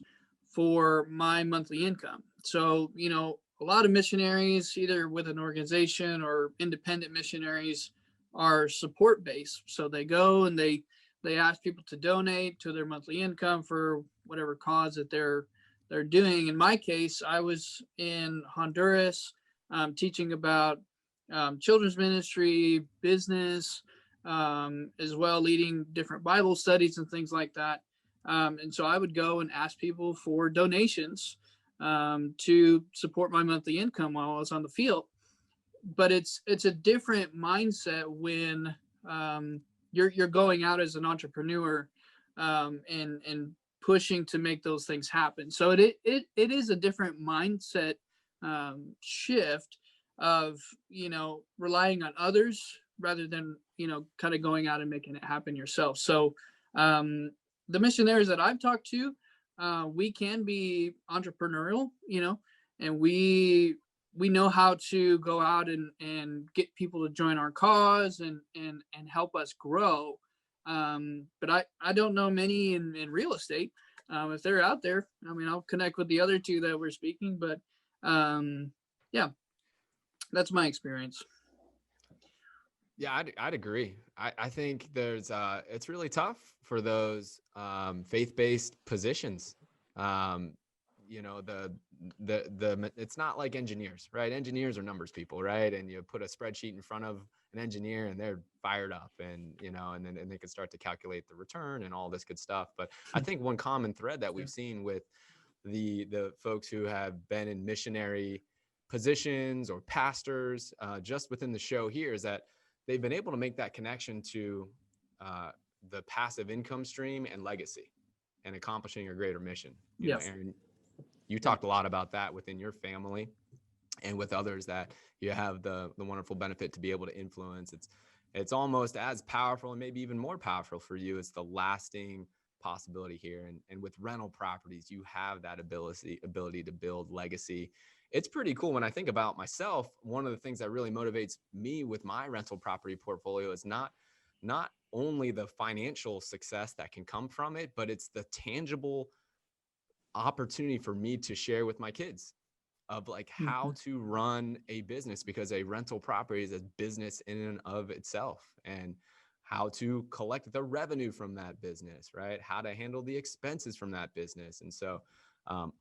for my monthly income. So, a lot of missionaries, either with an organization or independent missionaries, are support based. So they go and they ask people to donate to their monthly income for whatever cause that they're doing. In my case, I was in Honduras teaching about children's ministry, business, as well, leading different Bible studies and things like that. And so I would go and ask people for donations to support my monthly income while I was on the field. But it's a different mindset when you're going out as an entrepreneur and pushing to make those things happen. So it is a different mindset shift of relying on others rather than kind of going out and making it happen yourself. So the missionaries that I've talked to, we can be entrepreneurial, and we know how to go out and get people to join our cause and help us grow. But I don't know many in real estate. If they're out there, I'll connect with the other two that we're speaking, but yeah, that's my experience. Yeah, I'd agree. I think there's it's really tough for those faith-based positions. It's not like engineers, right? Engineers are numbers people, right? And you put a spreadsheet in front of an engineer and they're fired up, and then they can start to calculate the return and all this good stuff. But I think one common thread that we've seen with the folks who have been in missionary positions or pastors just within the show here is that they've been able to make that connection to the passive income stream and legacy and accomplishing a greater mission. You know, Aaron, you talked a lot about that within your family and with others that you have the wonderful benefit to be able to influence. It's almost as powerful and maybe even more powerful for you. It's the lasting possibility here. And with rental properties, you have that ability to build legacy. It's pretty cool. When I think about myself, one of the things that really motivates me with my rental property portfolio is not only the financial success that can come from it, but it's the tangible opportunity for me to share with my kids of like how to run a business, because a rental property is a business in and of itself, and how to collect the revenue from that business, right? How to handle the expenses from that business. And so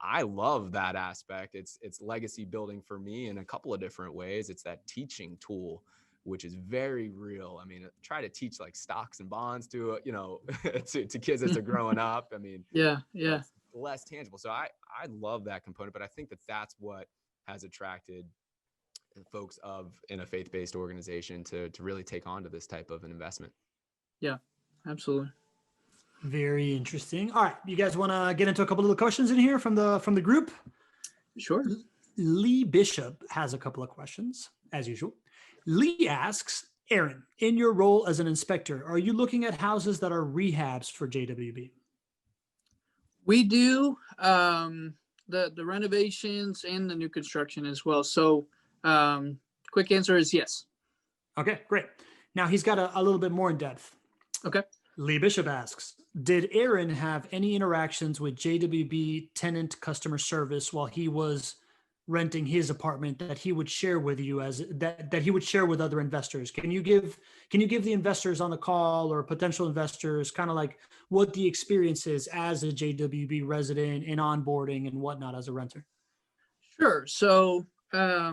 I love that aspect. It's legacy building for me in a couple of different ways. It's that teaching tool, which is very real. Try to teach like stocks and bonds to, to kids as they're growing up. Yeah. It's less tangible. So I love that component, but I think that's what has attracted folks in a faith-based organization to really take on to this type of an investment. Yeah, absolutely. Very interesting. All right, you guys want to get into a couple of the questions in here from the group? Sure. Lee Bishop has a couple of questions, as usual. Lee asks, Aaron, in your role as an inspector, are you looking at houses that are rehabs for JWB? We do the renovations and the new construction as well. So quick answer is yes. Okay, great. Now he's got a little bit more in depth. Okay. Lee Bishop asks, did Aaron have any interactions with JWB tenant customer service while he was renting his apartment that he would share with you that he would share with other investors? Can you give the investors on the call or potential investors kind of like what the experience is as a JWB resident in onboarding and whatnot as a renter? Sure. So I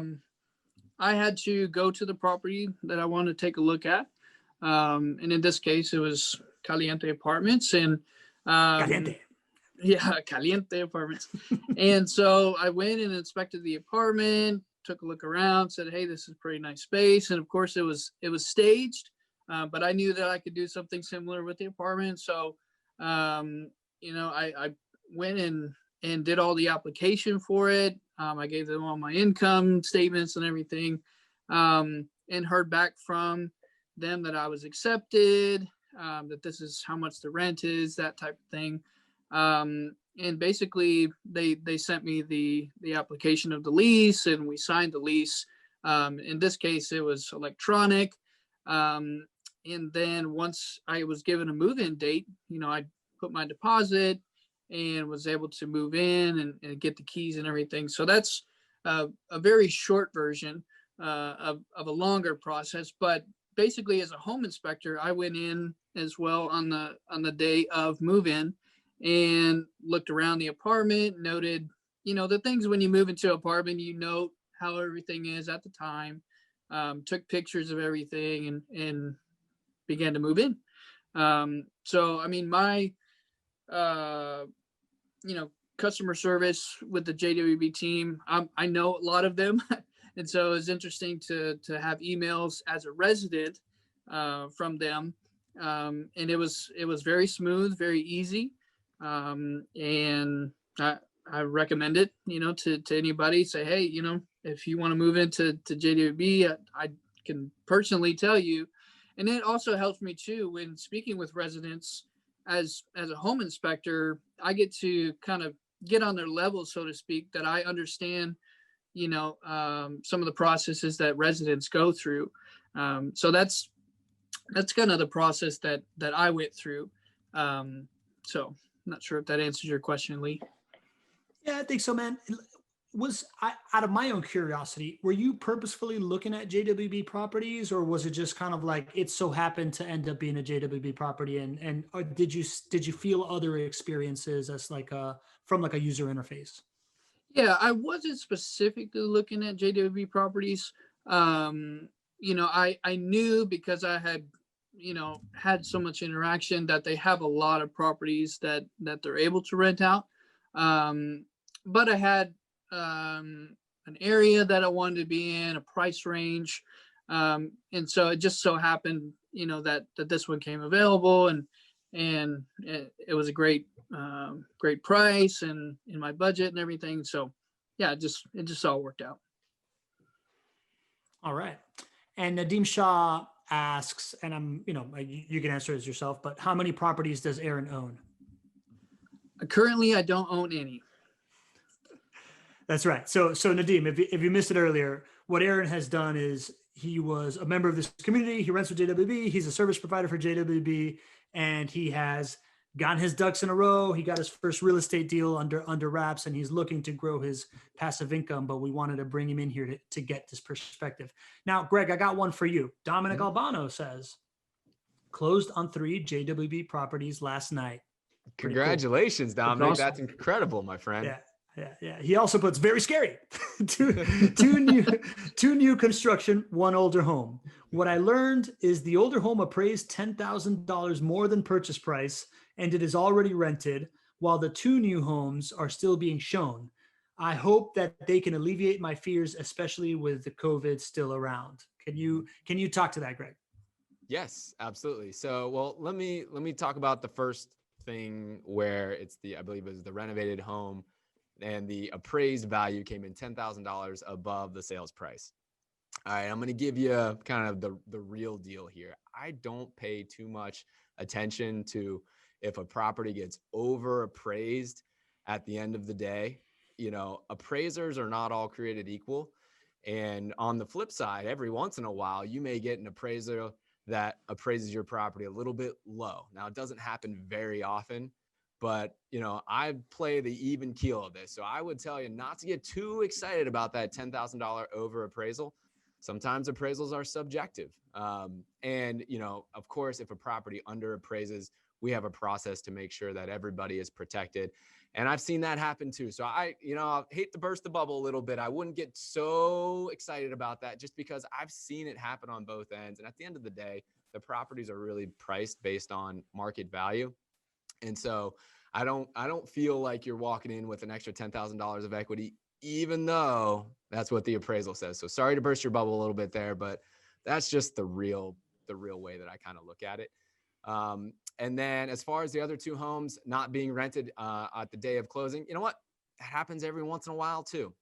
had to go to the property that I wanted to take a look at. And in this case, it was Caliente Apartments. And Caliente. Yeah, Caliente Apartments. And so I went and inspected the apartment, took a look around, said, hey, this is a pretty nice space. And of course it was staged, but I knew that I could do something similar with the apartment. So, I went and did all the application for it. I gave them all my income statements and everything, and heard back from them that I was accepted, that this is how much the rent is, that type of thing. And basically they sent me the application of the lease, and we signed the lease. In this case, it was electronic. And then once I was given a move-in date, I put my deposit and was able to move in and get the keys and everything. So that's a very short version of a longer process. But basically, as a home inspector, I went in as well on the day of move-in and looked around the apartment, noted, the things when you move into an apartment, note how everything is at the time, took pictures of everything and began to move in. So, I mean, my, customer service with the JWB team, I know a lot of them. And so it's interesting to have emails as a resident from them. And it was very smooth, very easy. And I recommend it, to anybody. Say, hey, if you want to move into JWB, I can personally tell you. And it also helps me too when speaking with residents as a home inspector. I get to kind of get on their level, so to speak, that I understand, some of the processes that residents go through. So that's kind of the process that I went through. So I'm not sure if that answers your question, Lee. Yeah, I think so, man. Out of my own curiosity, were you purposefully looking at JWB properties, or was it just kind of like it so happened to end up being a JWB property? And or did you feel other experiences as from a user interface? Yeah, I wasn't specifically looking at JWB properties. I knew because I had, had so much interaction that they have a lot of properties that they're able to rent out. But I had an area that I wanted to be in, a price range. And so it just so happened, that this one came available, and it was a great price and in my budget and everything. So yeah, it just all worked out. All right. And Nadeem Shah asks, and you can answer this yourself, but how many properties does Aaron own? Currently, I don't own any. That's right. So Nadeem, if you missed it earlier, what Aaron has done is he was a member of this community. He rents with JWB. He's a service provider for JWB, and he has gotten his ducks in a row. He got his first real estate deal under wraps, and he's looking to grow his passive income. But we wanted to bring him in here to get this perspective. Now, Greg, I got one for you. Dominic Albano says, closed on 3 JWB properties last night. Pretty Congratulations, cool. Dominic. Awesome. That's incredible, my friend. Yeah. He also puts very scary. two new construction, 1 older home. What I learned is the older home appraised $10,000 more than purchase price, and it is already rented, while the 2 new homes are still being shown. I hope that they can alleviate my fears, especially with the COVID still around. Can you talk to that, Greg? Yes, absolutely. So, well, let me talk about the first thing where I believe it was the renovated home, and the appraised value came in $10,000 above the sales price. All right, I'm going to give you kind of the real deal here. I don't pay too much attention to if a property gets over appraised at the end of the day. Appraisers are not all created equal. And on the flip side, every once in a while, you may get an appraiser that appraises your property a little bit low. Now, it doesn't happen very often, but, I play the even keel of this. So I would tell you not to get too excited about that $10,000 over appraisal. Sometimes appraisals are subjective. And, of course, if a property under appraises, we have a process to make sure that everybody is protected. And I've seen that happen too. So I hate to burst the bubble a little bit. I wouldn't get so excited about that just because I've seen it happen on both ends. And at the end of the day, the properties are really priced based on market value. And so I don't feel like you're walking in with an extra $10,000 of equity, even though that's what the appraisal says. So sorry to burst your bubble a little bit there, but that's just the real way that I kind of look at it. And then as far as the other 2 homes not being rented at the day of closing, you know what? That happens every once in a while too.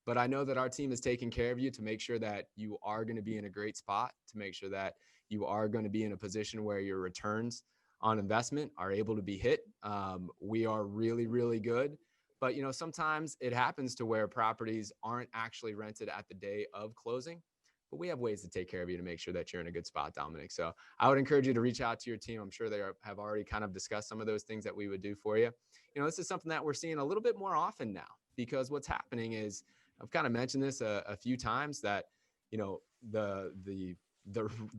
But I know that our team is taking care of you to make sure that you are going to be in a great spot, to make sure that you are going to be in a position where your returns on investment are able to be hit. We are really, really good. But, you know, sometimes it happens to where properties aren't actually rented at the day of closing. But we have ways to take care of you to make sure that you're in a good spot, Dominic. So I would encourage you to reach out to your team. I'm sure they have already kind of discussed some of those things that we would do for you. You know, this is something that we're seeing a little bit more often now, because what's happening is, I've kind of mentioned this a few times, that, you know, the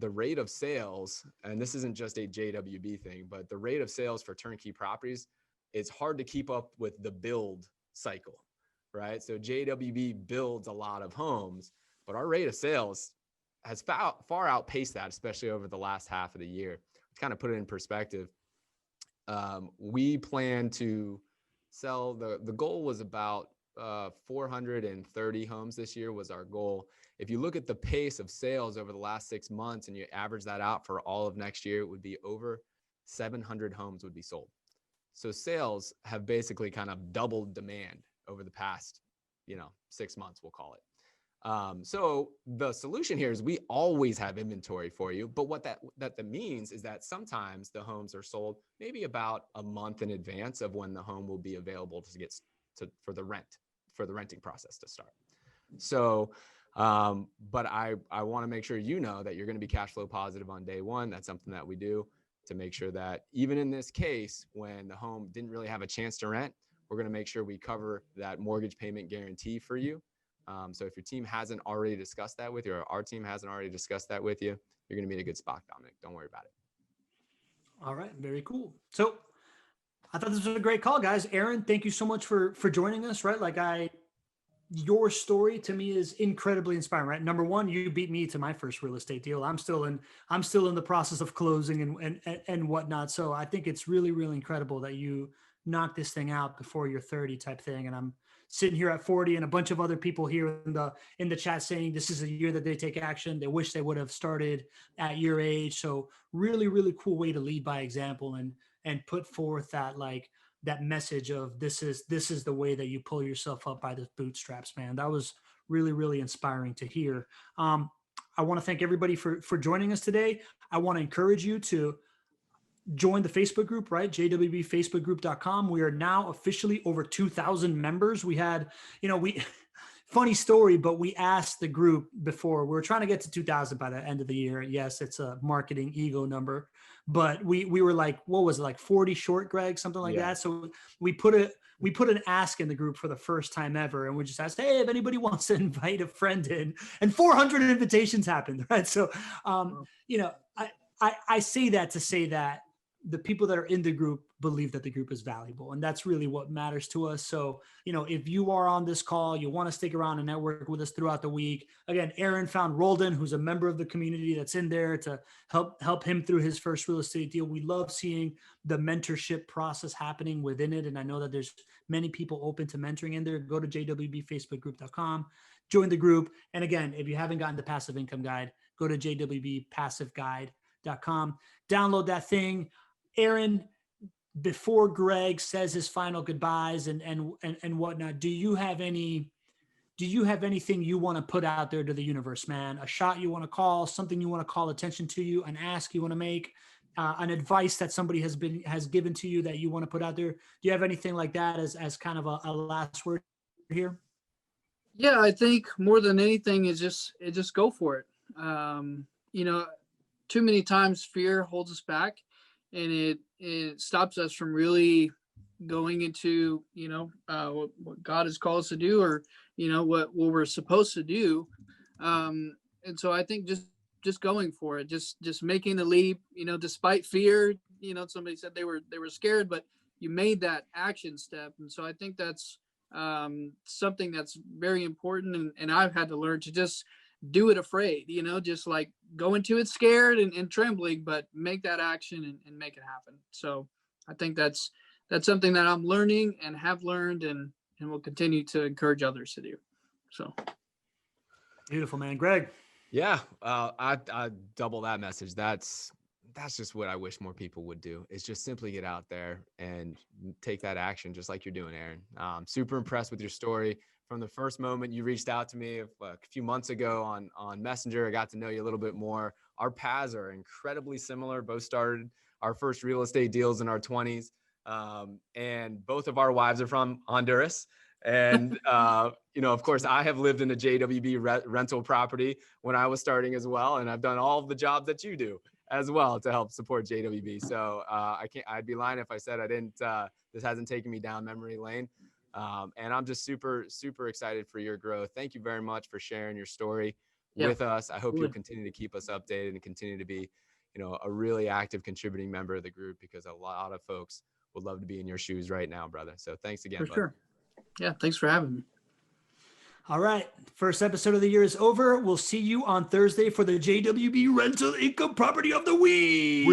rate of sales, and this isn't just a JWB thing, but the rate of sales for turnkey properties, it's hard to keep up with the build cycle, right? So JWB builds a lot of homes, but our rate of sales has far outpaced that, especially over the last half of the year. To kind of put it in perspective, we plan to sell, the goal was about 430 homes this year was our goal. If you look at the pace of sales over the last 6 months and you average that out for all of next year, it would be over 700 homes would be sold. So sales have basically kind of doubled demand over the past, 6 months, we'll call it. So the solution here is we always have inventory for you, but what that means is that sometimes the homes are sold maybe about a month in advance of when the home will be available for the renting process to start. So, but I want to make sure you know that you're going to be cash flow positive on day one. That's something that we do to make sure that even in this case, when the home didn't really have a chance to rent, we're going to make sure we cover that mortgage payment guarantee for you. So if your team hasn't already discussed that with you, or our team hasn't already discussed that with you, you're going to be in a good spot, Dominic. Don't worry about it. All right. Very cool. So I thought this was a great call, guys. Aaron, thank you so much for joining us, right? Your story to me is incredibly inspiring, right? Number one, you beat me to my first real estate deal. I'm still in the process of closing and whatnot. So I think it's really, really incredible that you knocked this thing out before you're 30 type thing. And I'm sitting here at 40, and a bunch of other people here in the chat saying this is a year that they take action. They wish they would have started at your age. So really, really cool way to lead by example and put forth that message of this is the way that you pull yourself up by the bootstraps, man. That was really, really inspiring to hear. I want to thank everybody for joining us today. I want to encourage you to join the Facebook group, right? jwbfacebookgroup.com. We are now officially over 2,000 members. We had, funny story, but we asked the group before, we were trying to get to 2,000 by the end of the year. Yes, it's a marketing ego number, but we were like, what was it, like 40 short, Greg, something like that. So we put an ask in the group for the first time ever. And we just asked, hey, if anybody wants to invite a friend in, and 400 invitations happened, right? So, I say that to say that the people that are in the group believe that the group is valuable, and that's really what matters to us. So, if you are on this call, you want to stick around and network with us throughout the week. Again, Aaron found Roldan, who's a member of the community that's in there to help him through his first real estate deal. We love seeing the mentorship process happening within it. And I know that there's many people open to mentoring in there. Go to jwbfacebookgroup.com, join the group. And again, if you haven't gotten the passive income guide, go to jwbpassiveguide.com, download that thing. Aaron, before Gregg says his final goodbyes and whatnot, do you have anything you want to put out there to the universe, man? A shot you want to call, something you want to call attention to you, an ask you want to make, an advice that somebody has given to you that you want to put out there? Do you have anything like that as kind of a last word here? Yeah, I think more than anything is just go for it. Too many times fear holds us back, and it stops us from really going into, what God has called us to do, or, what we're supposed to do. And so I think just going for it, just making the leap, despite fear. Somebody said they were scared, but you made that action step. And so I think that's something that's very important. And I've had to learn to just do it afraid, just like go into it scared and trembling, but make that action and make it happen. So I think that's something that I'm learning and have learned, and and we'll continue to encourage others to do. So Beautiful, man. Gregg. Yeah, I double that message. That's just what I wish more people would do, is just simply get out there and take that action, just like you're doing, Aaron. Super impressed with your story. From the first moment you reached out to me a few months ago on Messenger, I got to know you a little bit more. Our paths are incredibly similar. Both started our first real estate deals in our 20s. And both of our wives are from Honduras. And, of course, I have lived in a JWB rental property when I was starting as well. And I've done all of the jobs that you do as well to help support JWB. So I'd be lying if I said I didn't, this hasn't taken me down memory lane. And I'm just super, super excited for your growth. Thank you very much for sharing your story with us. I hope you'll continue to keep us updated and continue to be, a really active contributing member of the group, because a lot of folks would love to be in your shoes right now, brother. So thanks again. For sure. Yeah. Thanks for having me. All right. First episode of the year is over. We'll see you on Thursday for the JWB Rental Income Property of the Week.